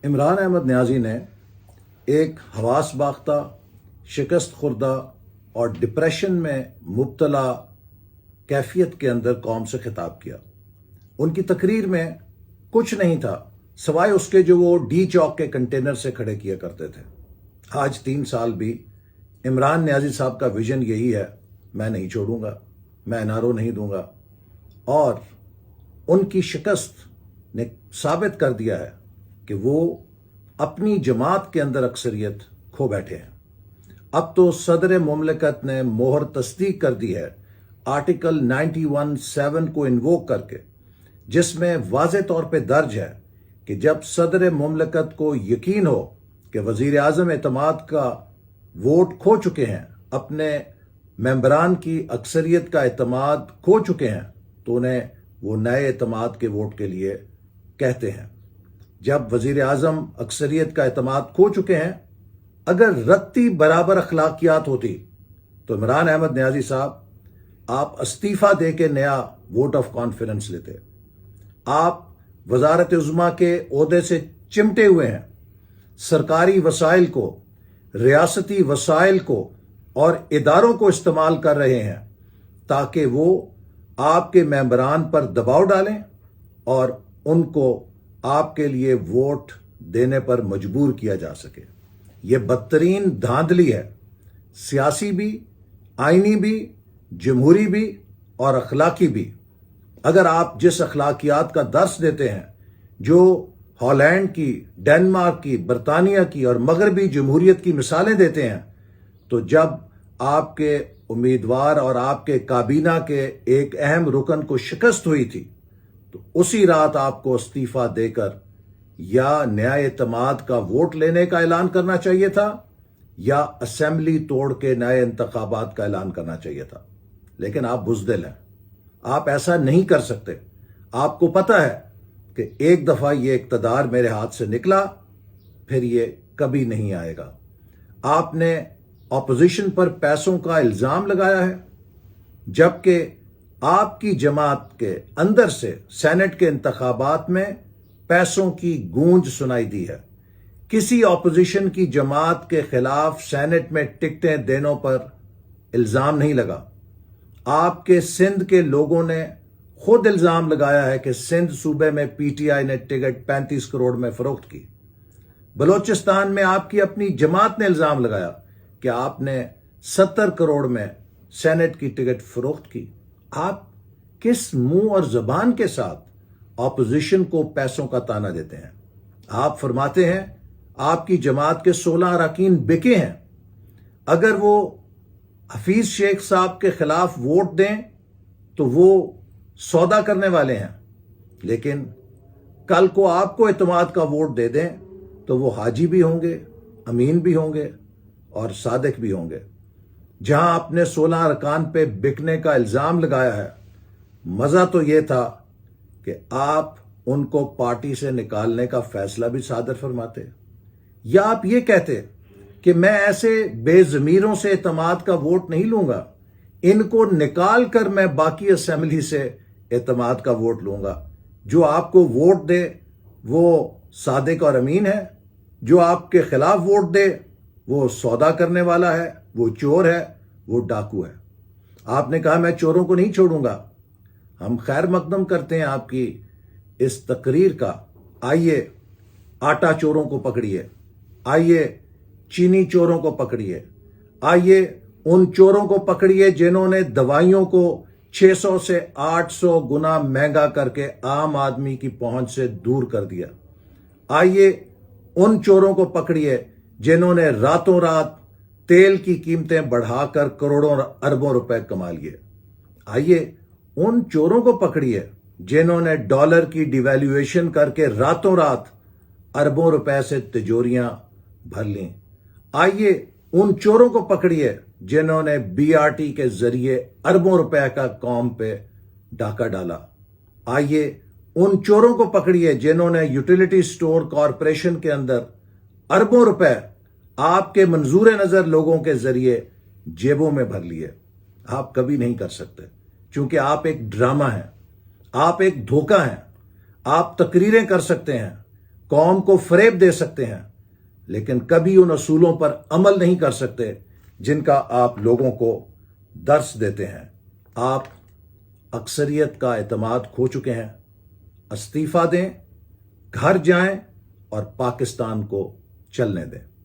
इमरान अहमद न्याजी ने एक हवास बाख्ता, शिकस्त खुर्दा और डिप्रेशन में मुब्तला कैफियत के अंदर कौम से खिताब किया। उनकी तकरीर में कुछ नहीं था सवाए उसके जो वो डी चौक के कंटेनर से खड़े किया करते थे। आज 3 साल भी इमरान न्याजी साहब का विजन यही है, मैं नहीं छोड़ूंगा, मैं एनआरओ नहीं दूंगा। और उनकी शिकस्त ने साबित कर दिया है कि वो अपनी जमात के अंदर अक्सरियत खो बैठे हैं। अब तो सदर मुमलिकत ने मोहर तस्दीक कर दी है आर्टिकल 91(7) को इन्वोक करके, जिसमें वाज़े तौर पे दर्ज है कि जब सदर मुमलिकत को यकीन हो कि वज़ीर आज़म एतमाद का वोट खो चुके हैं, अपने मेंबरान की अक्सरियत का एतमाद खो चुके हैं, तो उन्हें वो नए एतमाद के वोट के लिए कहते हैं। जब वज़ीर आज़म अक्सरियत का एतमाद खो चुके हैं, अगर रत्ती बराबर अखलाकियात होती तो इमरान अहमद न्याजी साहब आप इस्तीफ़ा दे के नया वोट ऑफ कॉन्फिडेंस लेते। आप वजारत उज़्मा के ओहदे से चिमटे हुए हैं, सरकारी वसाइल को, रियासती वसाइल को और इदारों को इस्तेमाल कर रहे हैं ताकि वो आपके मेंबरान पर दबाव डालें और उनको आपके लिए वोट देने पर मजबूर किया जा सके। ये बदतरीन धांधली है, सियासी भी, आईनी भी, जमहूरी भी और अखलाकी भी। अगर आप जिस अखलाकियात का दर्स देते हैं जो हॉलैंड की, डेनमार्क की, बरतानिया की और मगरबी जमहूरियत की मिसालें देते हैं, तो जब आपके उम्मीदवार और आपके काबीना के एक अहम रुकन को शिकस्त हुई थी, तो उसी रात आपको इस्तीफा देकर या नया एतमाद का वोट लेने का ऐलान करना चाहिए था या असेंबली तोड़ के नए इंतखाबात का ऐलान करना चाहिए था। लेकिन आप बुज़दिल हैं, आप ऐसा नहीं कर सकते। आपको पता है कि एक दफ़ा ये इक़्तिदार मेरे हाथ से निकला, फिर ये कभी नहीं आएगा। आपने ऑपोजिशन पर पैसों का इल्ज़ाम लगाया है, जबकि आपकी जमात के अंदर से सेनेट के इंतखाबात में पैसों की गूंज सुनाई दी है। किसी ऑपोजिशन की जमात के खिलाफ सेनेट में टिकटें देने पर इल्ज़ाम नहीं लगा। आपके सिंध के लोगों ने खुद इल्ज़ाम लगाया है कि सिंध सूबे में पीटीआई ने टिकट 35 करोड़ में फरोख्त की। बलोचिस्तान में आपकी अपनी जमात ने इल्ज़ाम लगाया कि आपने 70 करोड़ में सेनेट की टिकट फरोख्त की। आप किस मुंह और जबान के साथ ऑपोजिशन को पैसों का ताना देते हैं? आप फरमाते हैं आपकी जमात के 16 अरकान बिके हैं। अगर वो हफीज शेख साहब के खिलाफ वोट दें तो वो सौदा करने वाले हैं, लेकिन कल को आपको एतमाद का वोट दे दें तो वो हाजी भी होंगे, अमीन भी होंगे और सादिक भी होंगे। जहां आपने 16 अरकान पे बिकने का इल्ज़ाम लगाया है, मज़ा तो ये था कि आप उनको पार्टी से निकालने का फैसला भी सादर फरमाते, या आप ये कहते कि मैं ऐसे बेज़मीरों से एतमाद का वोट नहीं लूंगा, इनको निकाल कर मैं बाकी असेंबली से एतमाद का वोट लूंगा। जो आपको वोट दे वो सादिक और अमीन है, जो आपके खिलाफ वोट दे वो सौदा करने वाला है, वो चोर है, वो डाकू है। आपने कहा मैं चोरों को नहीं छोड़ूंगा। हम खैर मकदम करते हैं आपकी इस तकरीर का। आइए आटा चोरों को पकड़िए, आइए चीनी चोरों को पकड़िए, आइए उन चोरों को पकड़िए जिन्होंने दवाइयों को 600 से 800 गुना महंगा करके आम आदमी की पहुंच से दूर कर दिया। आइए उन चोरों को पकड़िए जिन्होंने रातों रात तेल की कीमतें बढ़ाकर करोड़ों अरबों रुपए कमा लिए। आइए उन चोरों को पकड़िए जिन्होंने डॉलर की डिवैल्यूएशन करके रातों रात अरबों रुपए से तिजोरियां भर लीं। आइए उन चोरों को पकड़िए जिन्होंने बीआरटी के जरिए अरबों रुपए का कौम पे डाका डाला। आइए उन चोरों को पकड़िए जिन्होंने यूटिलिटी स्टोर कॉरपोरेशन के अंदर अरबों रुपए आपके मंजूर नजर लोगों के जरिए जेबों में भर लिए। आप कभी नहीं कर सकते, क्योंकि आप एक ड्रामा हैं, आप एक धोखा हैं। आप तकरीरें कर सकते हैं, قوم کو فریب دے سکتے ہیں لیکن کبھی ان اصولوں پر عمل نہیں کر سکتے جن کا آپ لوگوں کو درس دیتے ہیں۔ آپ اکثریت کا اعتماد کھو چکے ہیں۔ استعفیٰ دیں، گھر جائیں اور پاکستان کو چلنے دیں۔